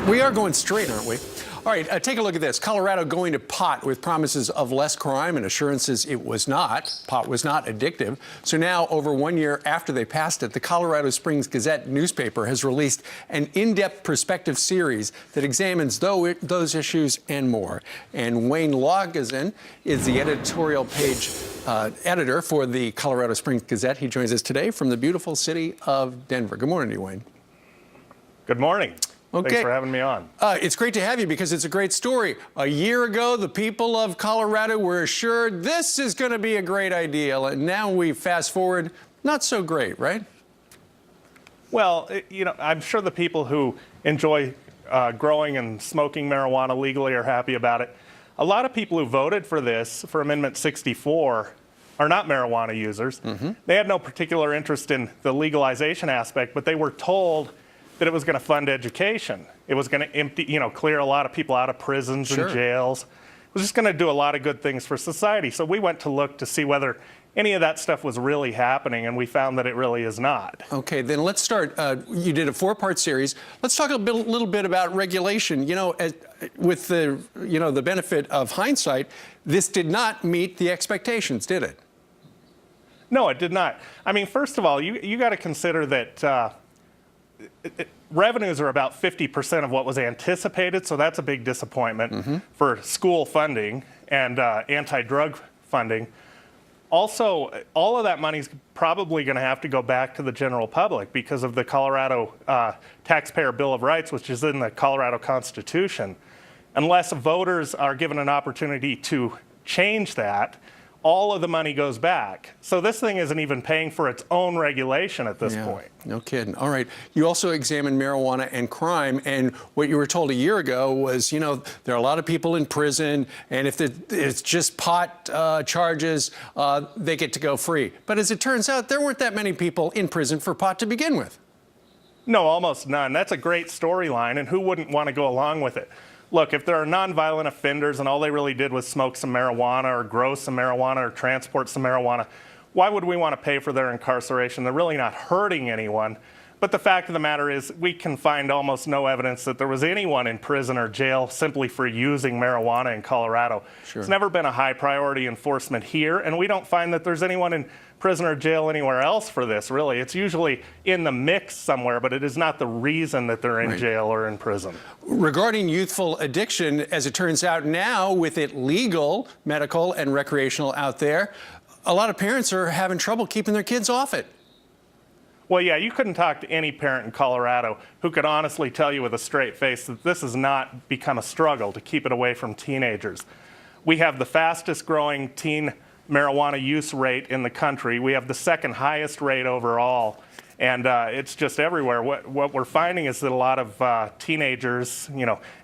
We are going straight, aren't we? All right, take a look at this. Colorado going to pot with promises of less crime and assurances it was not. Pot was not addictive. So now, over 1 year after they passed it, the Colorado Springs Gazette newspaper has released an in-depth perspective series that examines those issues and more. And Wayne Logazin is the editorial page editor for the Colorado Springs Gazette. He joins us today from the beautiful city of Denver. Good morning to you, Wayne. Good morning. Okay. Thanks for having me on. It's great to have you because it's a great story. A year ago, the people of Colorado were assured this is going to be a great idea. And now we fast forward, not so great, right? Well, I'm sure the people who enjoy growing and smoking marijuana legally are happy about it. A lot of people who voted for this, for Amendment 64, are not marijuana users. Mm-hmm. They had no particular interest in the legalization aspect, but they were told that it was going to fund education. It was going to clear a lot of people out of prisons Sure. and jails. It was just going to do a lot of good things for society. So we went to look to see whether any of that stuff was really happening, and we found that it really is not. Okay, then let's start. You did a 4-part series. Let's talk a little bit about regulation. With the benefit of hindsight, this did not meet the expectations, did it? No, it did not. I mean, first of all, you got to consider that revenues are about 50% of what was anticipated, so that's a big disappointment for school funding and anti-drug funding. Also, all of that money is probably going to have to go back to the general public because of the Colorado Taxpayer Bill of Rights, which is in the Colorado Constitution. Unless voters are given an opportunity to change that, all of the money goes back. So this thing isn't even paying for its own regulation at this point. No kidding. All right. You also examined marijuana and crime, and what you were told a year ago was, there are a lot of people in prison, and if it's just pot charges, they get to go free. But as it turns out, there weren't that many people in prison for pot to begin with. No, almost none. That's a great storyline, and who wouldn't want to go along with it? Look, if there are nonviolent offenders and all they really did was smoke some marijuana or grow some marijuana or transport some marijuana, why would we want to pay for their incarceration? They're really not hurting anyone. But the fact of the matter is we can find almost no evidence that there was anyone in prison or jail simply for using marijuana in Colorado. Sure. It's never been a high priority enforcement here, and we don't find that there's anyone in prison or jail anywhere else for this, really. It's usually in the mix somewhere, but it is not the reason that they're in jail or in prison. Regarding youthful addiction, as it turns out now, with it legal, medical, and recreational out there, a lot of parents are having trouble keeping their kids off it. Well, yeah, you couldn't talk to any parent in Colorado who could honestly tell you with a straight face that this has not become a struggle to keep it away from teenagers. We have the fastest growing teen marijuana use rate in the country. We have the second highest rate overall, and it's just everywhere. What we're finding is that a lot of teenagers,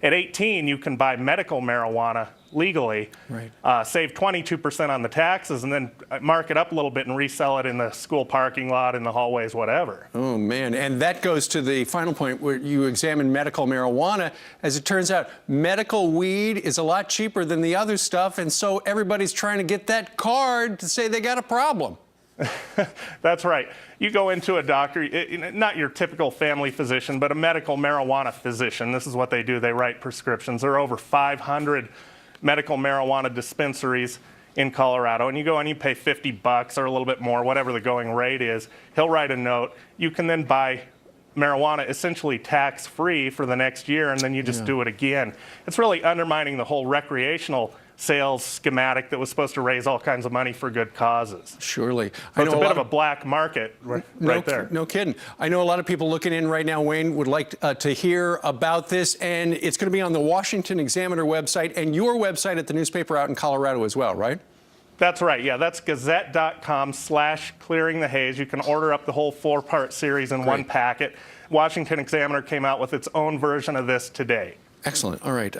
at 18, you can buy medical marijuana legally, right. Save 22% on the taxes, and then mark it up a little bit and resell it in the school parking lot, in the hallways, whatever. Oh, man. And that goes to the final point where you examine medical marijuana. As it turns out, medical weed is a lot cheaper than the other stuff, and so everybody's trying to get that card to say they got a problem. That's right. You go into a doctor, not your typical family physician, but a medical marijuana physician. This is what they do. They write prescriptions. There are over 500 medical marijuana dispensaries in Colorado, and you go and you pay $50 or a little bit more, whatever the going rate is. He'll write a note. You can then buy marijuana essentially tax-free for the next year, and then you just do it again. It's really undermining the whole recreational sales schematic that was supposed to raise all kinds of money for good causes. Surely. So it's a bit of a black market right there. No kidding. I know a lot of people looking in right now, Wayne, would like to hear about this, and it's going to be on the Washington Examiner website and your website at the newspaper out in Colorado as well, right? That's right. Yeah, that's gazette.com/clearingthehaze. You can order up the whole 4-part series in one packet. Washington Examiner came out with its own version of this today. Excellent. All right.